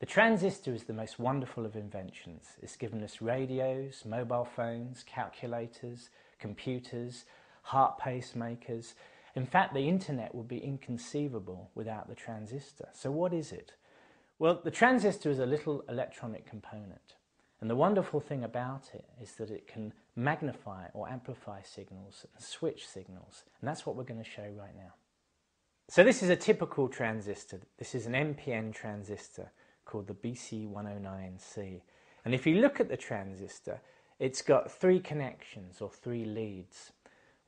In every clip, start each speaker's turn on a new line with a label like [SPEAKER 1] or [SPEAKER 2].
[SPEAKER 1] The transistor is the most wonderful of inventions. It's given us radios, mobile phones, calculators, computers, heart pacemakers. In fact, the internet would be inconceivable without the transistor. So what is it? Well, the transistor is a little electronic component. And the wonderful thing about it is that it can magnify or amplify signals and switch signals. And that's what we're going to show right now. So this is a typical transistor. This is an NPN transistor called the BC109C. And if you look at the transistor, it's got three connections or three leads.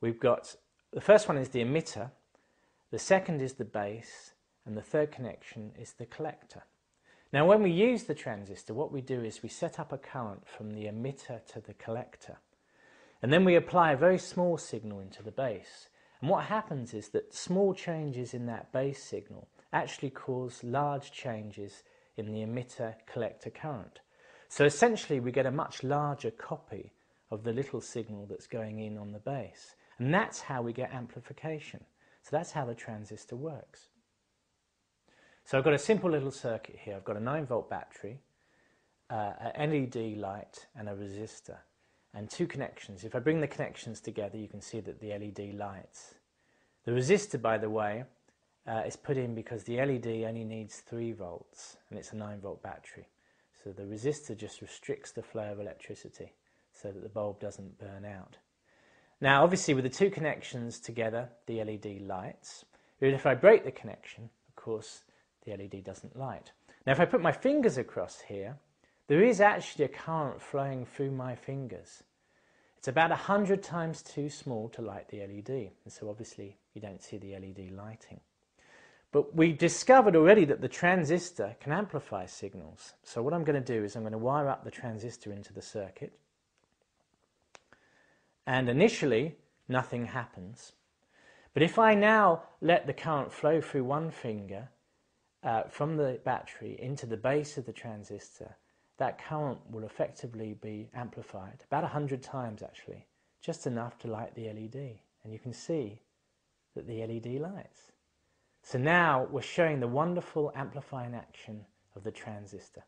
[SPEAKER 1] We've got, the first one is the emitter, the second is the base, and the third connection is the collector. Now when we use the transistor, what we do is we set up a current from the emitter to the collector, and then we apply a very small signal into the base. And what happens is that small changes in that base signal actually cause large changes in the emitter-collector current. So essentially we get a much larger copy of the little signal that's going in on the base. And that's how we get amplification. So that's how the transistor works. So I've got a simple little circuit here. I've got a 9-volt battery, an LED light and a resistor, and two connections. If I bring the connections together, you can see that the LED lights. The resistor, by the way, is put in because the LED only needs 3 volts and it's a 9-volt battery. So the resistor just restricts the flow of electricity so that the bulb doesn't burn out. Now obviously with the two connections together, the LED lights. If I break the connection, of course, the LED doesn't light. Now if I put my fingers across here, there is actually a current flowing through my fingers. It's about 100 times too small to light the LED, and so obviously you don't see the LED lighting. But we discovered already that the transistor can amplify signals. So what I'm going to do is I'm going to wire up the transistor into the circuit. And initially, nothing happens. But if I now let the current flow through one finger from the battery into the base of the transistor, that current will effectively be amplified, about 100 times actually, just enough to light the LED. And you can see that the LED lights. So now we're showing the wonderful amplifying action of the transistor.